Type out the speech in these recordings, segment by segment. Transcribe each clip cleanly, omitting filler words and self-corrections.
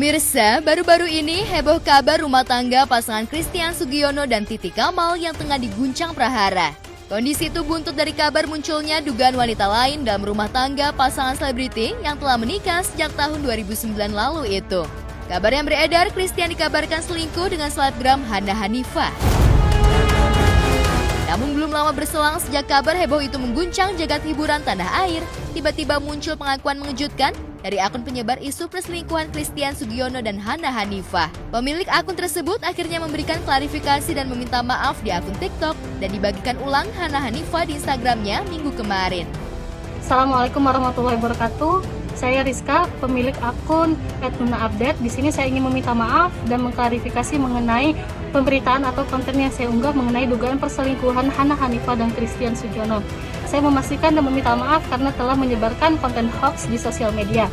Pemirsa, baru-baru ini heboh kabar rumah tangga pasangan Christian Sugiono dan Titi Kamal yang tengah diguncang prahara. Kondisi itu buntut dari kabar munculnya dugaan wanita lain dalam rumah tangga pasangan selebriti yang telah menikah sejak tahun 2009 lalu itu. Kabar yang beredar, Christian dikabarkan selingkuh dengan selebgram Hana Hanifah. Namun belum lama berselang sejak kabar heboh itu mengguncang jagat hiburan tanah air, tiba-tiba muncul pengakuan mengejutkan dari akun penyebar isu perselingkuhan Christian Sugiono dan Hana Hanifah. Pemilik akun tersebut akhirnya memberikan klarifikasi dan meminta maaf di akun TikTok dan dibagikan ulang Hana Hanifah di Instagramnya minggu kemarin. Assalamualaikum warahmatullahi wabarakatuh. Saya Rizka, pemilik akun @nuna_update. Di sini saya ingin meminta maaf dan mengklarifikasi mengenai pemberitaan atau konten yang saya unggah mengenai dugaan perselingkuhan Hana Hanifah dan Christian Sugiono. Saya memastikan dan meminta maaf karena telah menyebarkan konten hoax di sosial media.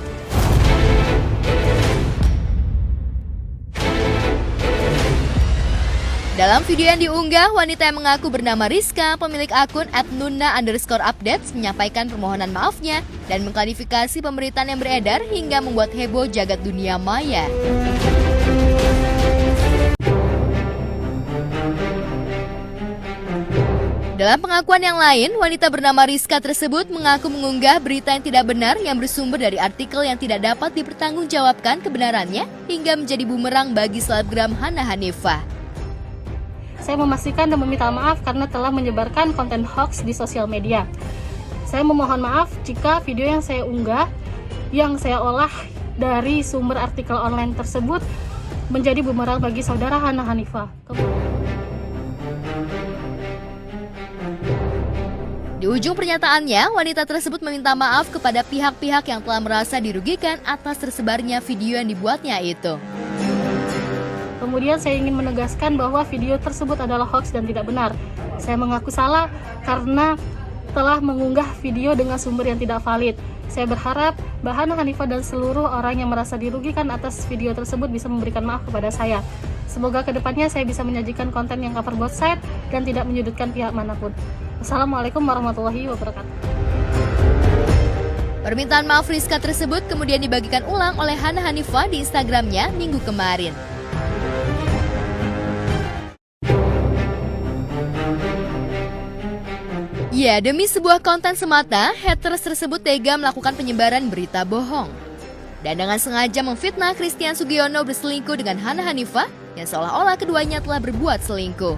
Dalam video yang diunggah, wanita yang mengaku bernama Rizka, pemilik akun @nuna_updates menyampaikan permohonan maafnya dan mengklarifikasi pemberitaan yang beredar hingga membuat heboh jagat dunia maya. Dalam pengakuan yang lain, wanita bernama Rizka tersebut mengaku mengunggah berita yang tidak benar yang bersumber dari artikel yang tidak dapat dipertanggungjawabkan kebenarannya hingga menjadi bumerang bagi selebgram Hana Hanifah. Saya memastikan dan meminta maaf karena telah menyebarkan konten hoax di sosial media. Saya memohon maaf jika video yang saya unggah, yang saya olah dari sumber artikel online tersebut menjadi bumerang bagi saudara Hana Hanifah. Di ujung pernyataannya, wanita tersebut meminta maaf kepada pihak-pihak yang telah merasa dirugikan atas tersebarnya video yang dibuatnya itu. Kemudian saya ingin menegaskan bahwa video tersebut adalah hoax dan tidak benar. Saya mengaku salah karena telah mengunggah video dengan sumber yang tidak valid. Saya berharap Mbak Hana Hanifah dan seluruh orang yang merasa dirugikan atas video tersebut bisa memberikan maaf kepada saya. Semoga kedepannya saya bisa menyajikan konten yang cover both side dan tidak menyudutkan pihak manapun. Assalamualaikum warahmatullahi wabarakatuh. Permintaan maaf Rizka tersebut kemudian dibagikan ulang oleh Hana Hanifah di Instagramnya minggu kemarin. Ya, demi sebuah konten semata, haters tersebut tega melakukan penyebaran berita bohong. Dan dengan sengaja memfitnah Christian Sugiono berselingkuh dengan Hana Hanifah yang seolah-olah keduanya telah berbuat selingkuh.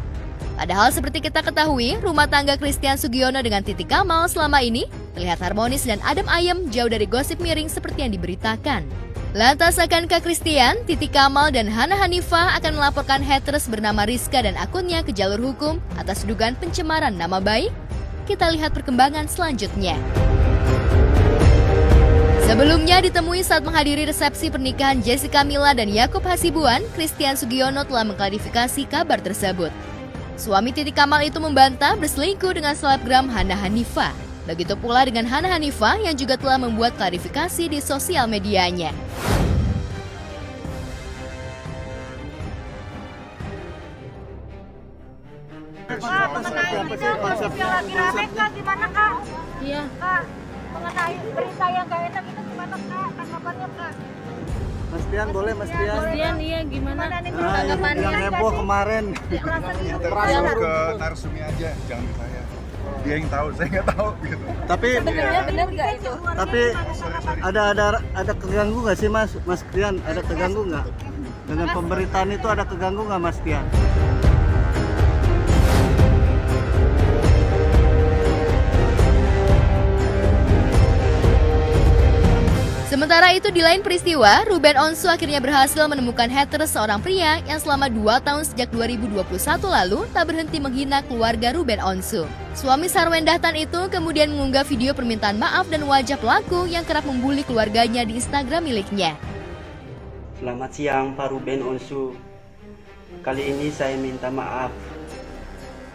Padahal seperti kita ketahui, rumah tangga Christian Sugiono dengan Titi Kamal selama ini terlihat harmonis dan adem ayem jauh dari gosip miring seperti yang diberitakan. Lantas akankah Christian, Titi Kamal, dan Hana Hanifah akan melaporkan haters bernama Rizka dan akunnya ke jalur hukum atas dugaan pencemaran nama baik? Kita lihat perkembangan selanjutnya. Sebelumnya ditemui saat menghadiri resepsi pernikahan Jessica Mila dan Yaakob Hasibuan, Christian Sugiono telah mengklarifikasi kabar tersebut. Suami Titi Kamal itu membantah berselingkuh dengan selebgram Hana Hanifah. Begitu pula dengan Hana Hanifah yang juga telah membuat klarifikasi di sosial medianya. Kak, mengenai video gosip yang lagi rame Kak, gimana Kak? Iya. Kak, mengenai berita yang gak enak itu gimana Kak? Tanggapannya Kak? Mas Tian boleh Mas Tian? Iya, gimana? nih Yang heboh kemarin. Langsung ke Narsumi aja, jangan ke saya. Dia yang tahu, saya nggak tahu gitu. Tapi Bener gak itu? tapi ada keganggu nggak sih Mas Tian? Ada keganggu nggak? Dengan pemberitaan itu ada keganggu nggak Mas Tian? Sementara itu di lain peristiwa, Ruben Onsu akhirnya berhasil menemukan haters seorang pria yang selama 2 tahun sejak 2021 lalu tak berhenti menghina keluarga Ruben Onsu. Suami Sarwen Dahtan itu kemudian mengunggah video permintaan maaf dan wajah pelaku yang kerap membuli keluarganya di Instagram miliknya. Selamat siang Pak Ruben Onsu. Kali ini saya minta maaf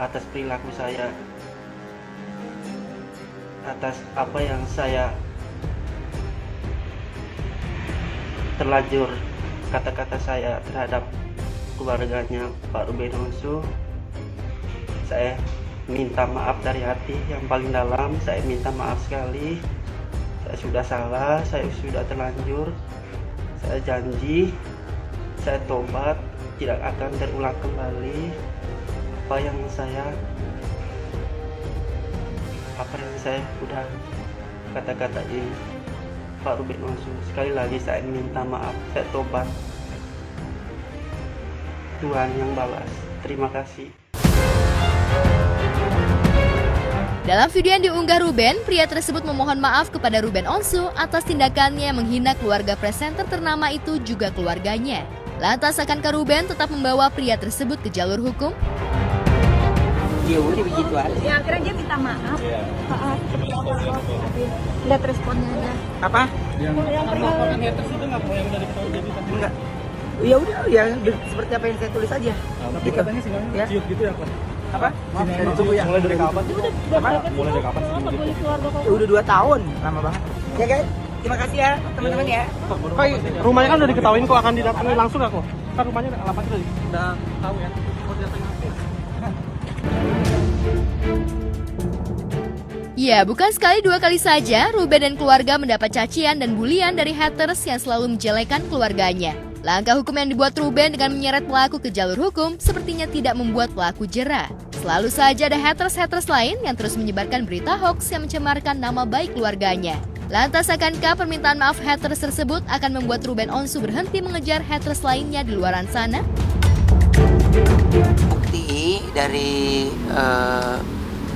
atas perilaku saya, atas apa yang saya terlanjur kata-kata saya terhadap keluarganya Pak Ruben Onsu. Saya minta maaf dari hati yang paling dalam. Saya minta maaf sekali. Saya sudah salah, saya sudah terlanjur. Saya janji saya tobat, tidak akan terulang kembali apa yang saya udah kata-katain Pak Ruben Onsu. Sekali lagi saya minta maaf, saya tobat. Tuhan yang balas. Terima kasih. Dalam video yang diunggah Ruben, pria tersebut memohon maaf kepada Ruben Onsu atas tindakannya yang menghina keluarga presenter ternama itu juga keluarganya. Lantas akankah Ruben tetap membawa pria tersebut ke jalur hukum? Ya udah begitu aja. Ya akhirnya dia minta maaf. Lihat responnya aja. Apa? Yang melaporkan haters itu nggak mau yang dari jadi Enggak. Ya udah, ya seperti apa yang saya tulis aja. tapi Gitu. katanya sinyalnya Ya. ciut gitu ya, Pak. Apa? Tunggu ya. Mulai dari kapan? Apa? Mulai dari kapan sih? Ya udah 2 tahun, lama banget. Ya guys, terima kasih ya teman-teman ya. Kok rumahnya kan udah diketahuin kok akan didatangi langsung aku. Kan rumahnya alamatnya udah tahu ya. Mau didatangi langsung. Ya, bukan sekali 2 kali saja Ruben dan keluarga mendapat cacian dan bulian dari haters yang selalu menjelekan keluarganya. Langkah hukum yang dibuat Ruben dengan menyeret pelaku ke jalur hukum sepertinya tidak membuat pelaku jera. Selalu saja ada haters-haters lain yang terus menyebarkan berita hoax yang mencemarkan nama baik keluarganya. Lantas akankah permintaan maaf haters tersebut akan membuat Ruben Onsu berhenti mengejar haters lainnya di luaran sana? Bukti dari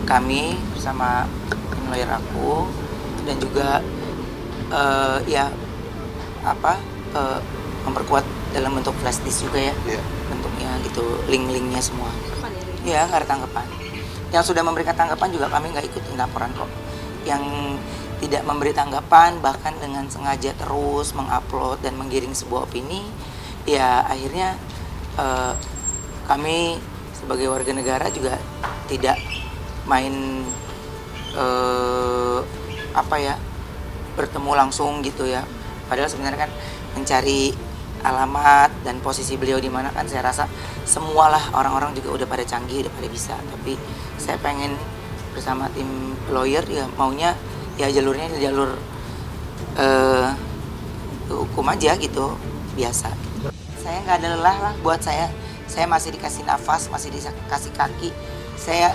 kami bersama tim lawyer aku dan juga memperkuat dalam bentuk flash disk juga ya, bentuknya gitu, link-linknya semua. Ya, nggak ada tanggapan. Yang sudah memberikan tanggapan juga kami nggak ikutin laporan kok. Yang tidak memberi tanggapan bahkan dengan sengaja terus mengupload dan menggiring sebuah opini, ya akhirnya kami sebagai warga negara juga tidak main bertemu langsung gitu ya. Padahal sebenarnya kan mencari alamat dan posisi beliau di mana kan saya rasa semualah orang-orang juga udah pada canggih, udah pada bisa. Tapi saya pengen bersama tim lawyer ya maunya ya jalurnya jalur hukum aja gitu, biasa. Saya nggak ada lelah lah buat saya masih dikasih nafas, masih dikasih kaki. Saya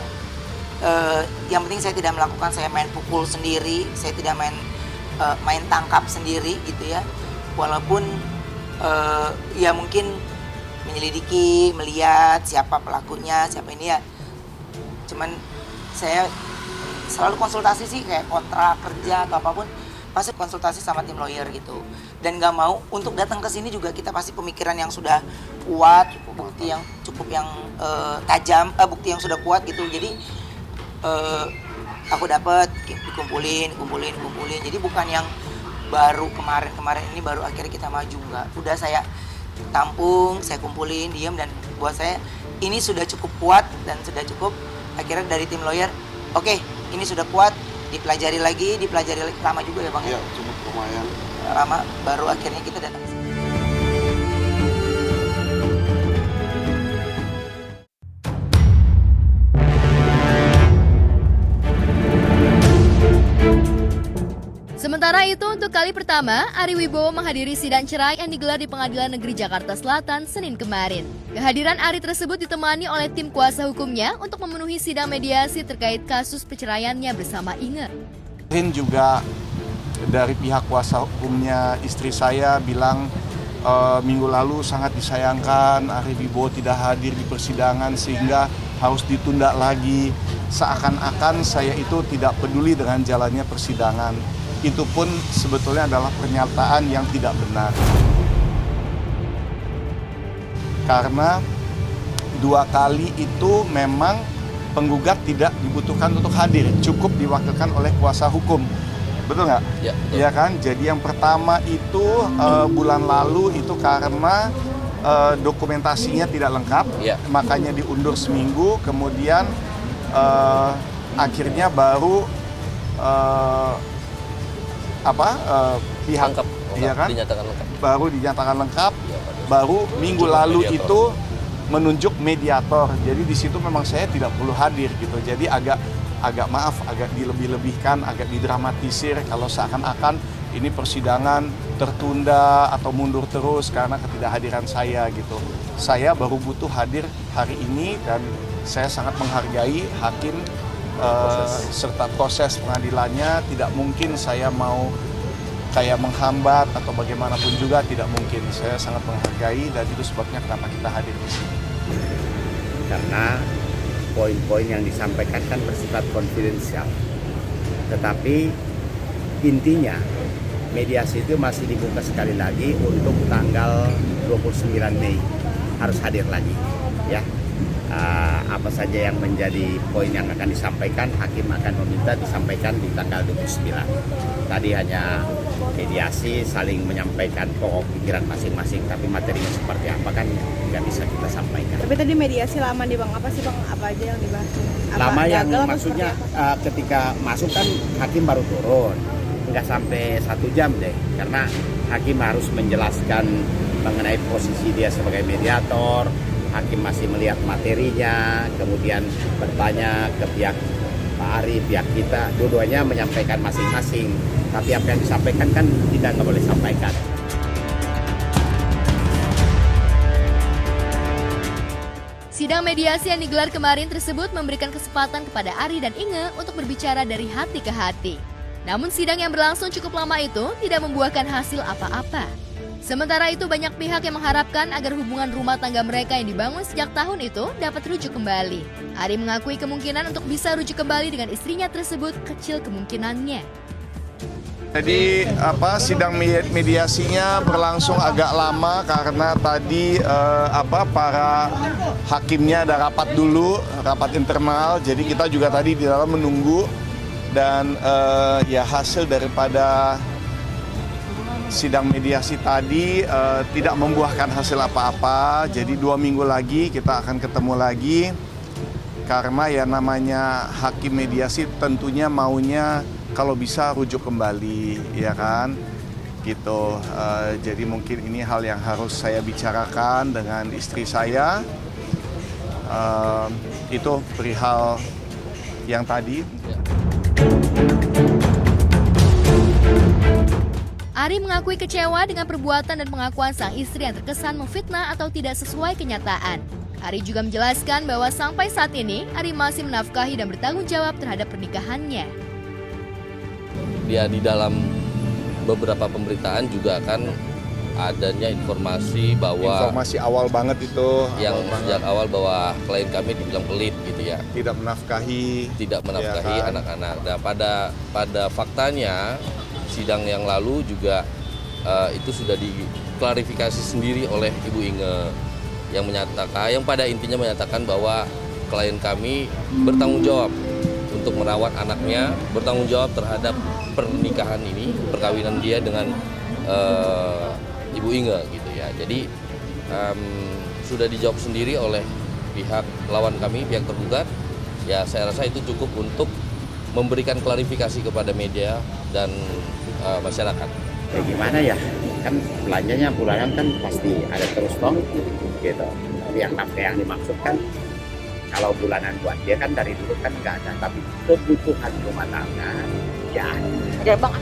yang penting saya tidak melakukan saya main pukul sendiri, saya tidak main tangkap sendiri gitu ya. Walaupun ya mungkin menyelidiki, melihat siapa pelakunya, siapa ini ya. Cuman saya selalu konsultasi sih kayak kontrak kerja atau apapun pasti konsultasi sama tim lawyer gitu. Dan nggak mau untuk datang ke sini juga kita pasti pemikiran yang sudah kuat, bukti yang cukup yang tajam, bukti yang sudah kuat gitu. Jadi aku dapat dikumpulin. Jadi bukan yang baru kemarin ini baru akhirnya kita maju, enggak. Udah saya tampung, saya kumpulin, diam, dan buat saya ini sudah cukup kuat dan sudah cukup. Akhirnya dari tim lawyer, oke, ini sudah kuat, dipelajari lagi lama juga ya Bang. Iya, cukup lumayan. Lama baru akhirnya kita datang. Sementara itu, untuk kali pertama, Ari Wibowo menghadiri sidang cerai yang digelar di Pengadilan Negeri Jakarta Selatan Senin kemarin. Kehadiran Ari tersebut ditemani oleh tim kuasa hukumnya untuk memenuhi sidang mediasi terkait kasus perceraiannya bersama Inge. Juga dari pihak kuasa hukumnya istri saya bilang minggu lalu sangat disayangkan Ari Wibowo tidak hadir di persidangan sehingga harus ditunda lagi. Seakan-akan saya itu tidak peduli dengan jalannya persidangan. Itu pun sebetulnya adalah pernyataan yang tidak benar. Karena 2 kali itu memang penggugat tidak dibutuhkan untuk hadir, cukup diwakilkan oleh kuasa hukum. Betul nggak? Ya. Iya kan? Jadi yang pertama itu bulan lalu itu karena dokumentasinya tidak lengkap, makanya diundur seminggu, kemudian akhirnya baru pihak ya kan baru dinyatakan lengkap, baru minggu lalu itu menunjuk mediator. Jadi di situ memang saya tidak perlu hadir gitu. Jadi agak dilebih-lebihkan, agak didramatisir kalau seakan-akan ini persidangan tertunda atau mundur terus karena ketidakhadiran saya gitu. Saya baru butuh hadir hari ini dan saya sangat menghargai hakim serta proses pengadilannya. Tidak mungkin saya mau kayak menghambat atau bagaimanapun juga, tidak mungkin. Saya sangat menghargai dan itu sebabnya kenapa kita hadir di sini. Karena poin-poin yang disampaikan kan bersifat konfidensial. Tetapi intinya mediasi itu masih dibuka sekali lagi untuk tanggal 29 Mei harus hadir lagi ya. Apa saja yang menjadi poin yang akan disampaikan, hakim akan meminta disampaikan di tanggal 29. Tadi hanya mediasi, saling menyampaikan pokok pikiran masing-masing, tapi materinya seperti apa kan nggak bisa kita sampaikan. Tapi tadi mediasi lama nih Bang, apa sih Bang, apa aja yang dibahas? Lama yang maksudnya ketika masuk kan hakim baru turun, nggak sampai 1 jam deh, karena hakim harus menjelaskan mengenai posisi dia sebagai mediator. Hakim masih melihat materinya, kemudian bertanya ke pihak Pak Ari, pihak kita, dua-duanya menyampaikan masing-masing. Tapi apa yang disampaikan kan tidak boleh sampaikan. Sidang mediasi yang digelar kemarin tersebut memberikan kesempatan kepada Ari dan Inge untuk berbicara dari hati ke hati. Namun sidang yang berlangsung cukup lama itu tidak membuahkan hasil apa-apa. Sementara itu banyak pihak yang mengharapkan agar hubungan rumah tangga mereka yang dibangun sejak tahun itu dapat rujuk kembali. Ari mengakui kemungkinan untuk bisa rujuk kembali dengan istrinya tersebut kecil kemungkinannya. Jadi sidang mediasinya berlangsung agak lama karena tadi para hakimnya ada rapat dulu, rapat internal. Jadi kita juga tadi di dalam menunggu dan ya hasil daripada sidang mediasi tadi tidak membuahkan hasil apa-apa. Jadi 2 minggu lagi kita akan ketemu lagi karena ya namanya hakim mediasi tentunya maunya kalau bisa rujuk kembali, ya kan, gitu. Jadi mungkin ini hal yang harus saya bicarakan dengan istri saya. Itu perihal yang tadi. Ari mengakui kecewa dengan perbuatan dan pengakuan sang istri yang terkesan memfitnah atau tidak sesuai kenyataan. Ari juga menjelaskan bahwa sampai saat ini Ari masih menafkahi dan bertanggung jawab terhadap pernikahannya. Dia di dalam beberapa pemberitaan juga kan adanya informasi bahwa informasi awal banget itu yang sejak awal bahwa klien kami dibilang pelit gitu ya, tidak menafkahi ya kan? Anak-anak. Nah pada faktanya sidang yang lalu juga itu sudah diklarifikasi sendiri oleh Ibu Inge yang pada intinya menyatakan bahwa klien kami bertanggung jawab untuk merawat anaknya, bertanggung jawab terhadap pernikahan ini, perkawinan dia dengan Ibu Inge gitu ya. Jadi sudah dijawab sendiri oleh pihak lawan kami, pihak tergugat. Ya saya rasa itu cukup untuk memberikan klarifikasi kepada media dan masyarakat. Ya gimana ya, kan belanjanya bulanan kan pasti ada terus toh gitu. Tapi yang nafkah yang dimaksud kan kalau bulanan buat dia kan dari dulu kan nggak ada, tapi kebutuhan rumah tangga ya ada Bang.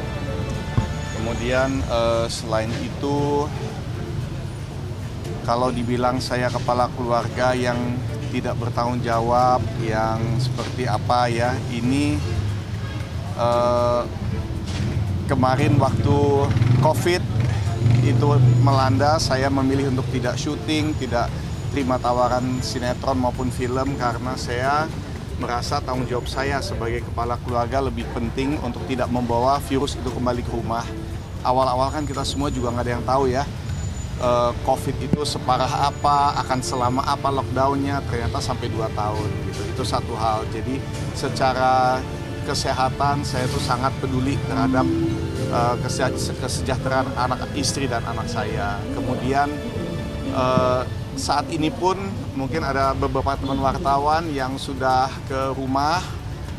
Kemudian selain itu, kalau dibilang saya kepala keluarga yang tidak bertanggung jawab, yang seperti apa ya, ini kemarin waktu COVID itu melanda, saya memilih untuk tidak syuting, tidak terima tawaran sinetron maupun film karena saya merasa tanggung jawab saya sebagai kepala keluarga lebih penting untuk tidak membawa virus itu kembali ke rumah. Awal-awal kan kita semua juga nggak ada yang tahu ya, COVID itu separah apa, akan selama apa lockdownnya, ternyata sampai 2 tahun gitu. Itu satu hal. Jadi secara kesehatan saya tuh sangat peduli terhadap kesejahteraan anak istri dan anak saya. Kemudian saat ini pun mungkin ada beberapa teman wartawan yang sudah ke rumah,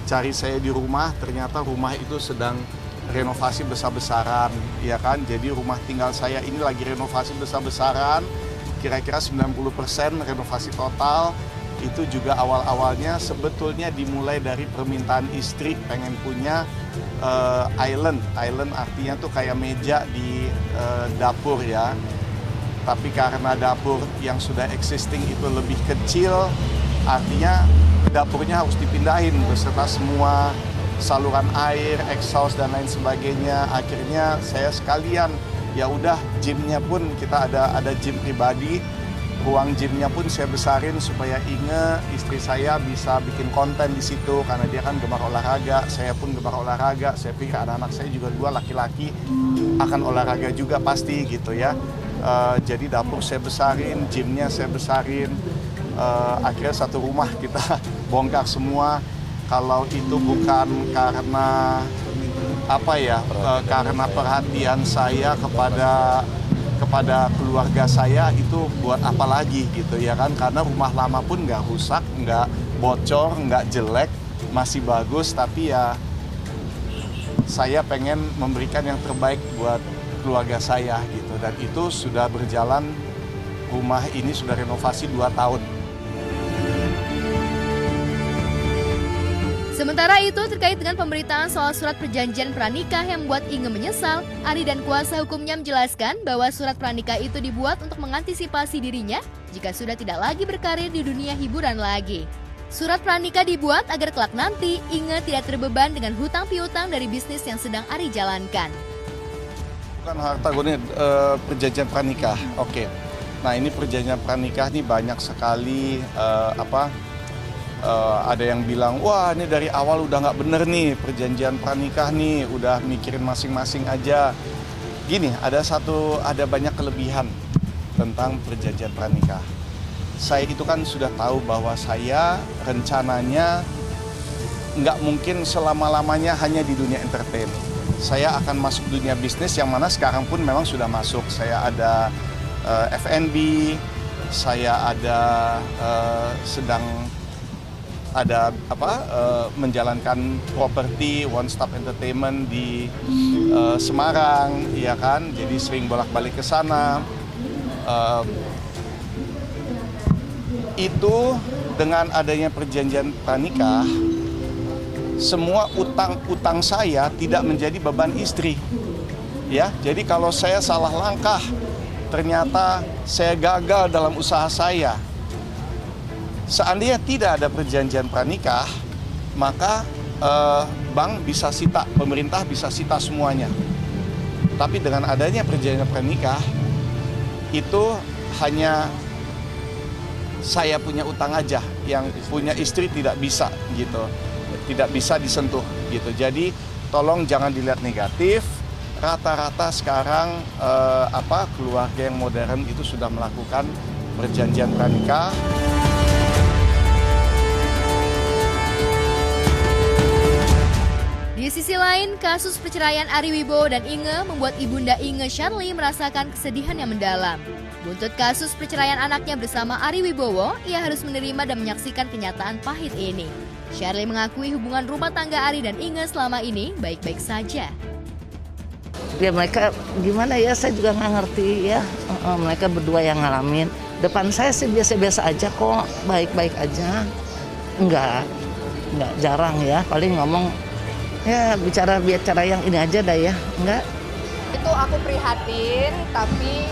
cari saya di rumah, ternyata rumah itu sedang renovasi besar-besaran, ya kan. Jadi rumah tinggal saya ini lagi renovasi besar-besaran, kira-kira 90% renovasi total. itu juga awal-awalnya sebetulnya dimulai dari permintaan istri pengen punya island artinya tuh kayak meja di dapur ya. Tapi karena dapur yang sudah existing itu lebih kecil, artinya dapurnya harus dipindahin beserta semua saluran air, exhaust dan lain sebagainya. Akhirnya saya sekalian ya udah gymnya pun kita ada gym pribadi. Ruang gymnya pun saya besarin supaya Inge, istri saya, bisa bikin konten di situ karena dia kan gemar olahraga, saya pun gemar olahraga. Saya pikir anak-anak saya juga dua laki-laki akan olahraga juga pasti gitu ya. Jadi dapur saya besarin, gymnya saya besarin. Akhirnya satu rumah kita bongkar semua. Kalau itu bukan karena apa ya, karena perhatian saya kepada keluarga saya, itu buat apa lagi gitu ya kan, karena rumah lama pun nggak rusak, nggak bocor, nggak jelek, masih bagus, tapi ya saya pengen memberikan yang terbaik buat keluarga saya gitu, dan itu sudah berjalan, rumah ini sudah renovasi 2 tahun. Sementara itu, terkait dengan pemberitaan soal surat perjanjian pranikah yang membuat Inge menyesal, Ari dan kuasa hukumnya menjelaskan bahwa surat pranikah itu dibuat untuk mengantisipasi dirinya jika sudah tidak lagi berkarir di dunia hiburan lagi. Surat pranikah dibuat agar kelak nanti Inge tidak terbeban dengan hutang piutang dari bisnis yang sedang Ari jalankan. Bukan harta gono, perjanjian pranikah. Oke. Nah, ini perjanjian pranikah nih banyak sekali ada yang bilang, wah ini dari awal udah nggak bener nih perjanjian pranikah nih, udah mikirin masing-masing aja. Gini, ada banyak kelebihan tentang perjanjian pranikah. Saya itu kan sudah tahu bahwa saya rencananya nggak mungkin selama-lamanya hanya di dunia entertain. Saya akan masuk dunia bisnis yang mana sekarang pun memang sudah masuk. Saya ada F&B, saya sedang menjalankan properti One Stop Entertainment di Semarang, ya kan? Jadi sering bolak-balik ke sana. Itu dengan adanya perjanjian pranikah, semua utang-utang saya tidak menjadi beban istri. Ya, jadi kalau saya salah langkah, ternyata saya gagal dalam usaha saya. Seandainya tidak ada perjanjian pranikah, maka bank bisa sita, pemerintah bisa sita semuanya. Tapi dengan adanya perjanjian pranikah, itu hanya saya punya utang aja, yang punya istri tidak bisa gitu, tidak bisa disentuh gitu. Jadi tolong jangan dilihat negatif. Rata-rata sekarang keluarga yang modern itu sudah melakukan perjanjian pranikah. Di sisi lain, kasus perceraian Ari Wibowo dan Inge membuat ibunda Inge, Sharly, merasakan kesedihan yang mendalam. Buntut kasus perceraian anaknya bersama Ari Wibowo, ia harus menerima dan menyaksikan kenyataan pahit ini. Sharly mengakui hubungan rumah tangga Ari dan Inge selama ini baik-baik saja. Ya mereka gimana ya, saya juga nggak ngerti ya. Mereka berdua yang ngalamin. Depan saya sih biasa-biasa aja kok, baik-baik aja. Enggak jarang ya, paling ngomong ya bicara yang ini aja dah ya, enggak. Itu aku prihatin, tapi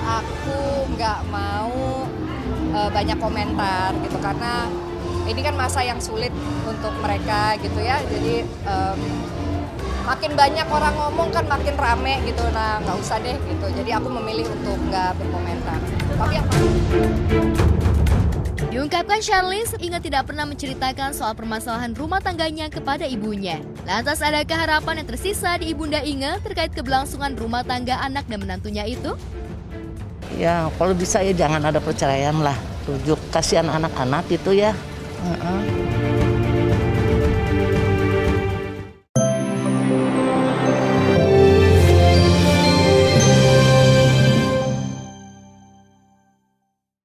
aku nggak mau banyak komentar gitu, karena ini kan masa yang sulit untuk mereka gitu ya. Jadi makin banyak orang ngomong kan makin rame gitu, nah nggak usah deh gitu. Jadi aku memilih untuk nggak berkomentar. Tapi yang diungkapkan Sharly, Inge tidak pernah menceritakan soal permasalahan rumah tangganya kepada ibunya. Lantas adakah harapan yang tersisa di ibunda Inge terkait keberlangsungan rumah tangga anak dan menantunya itu? Ya kalau bisa ya jangan ada perceraian lah. Rujuk kasihan anak-anak itu ya.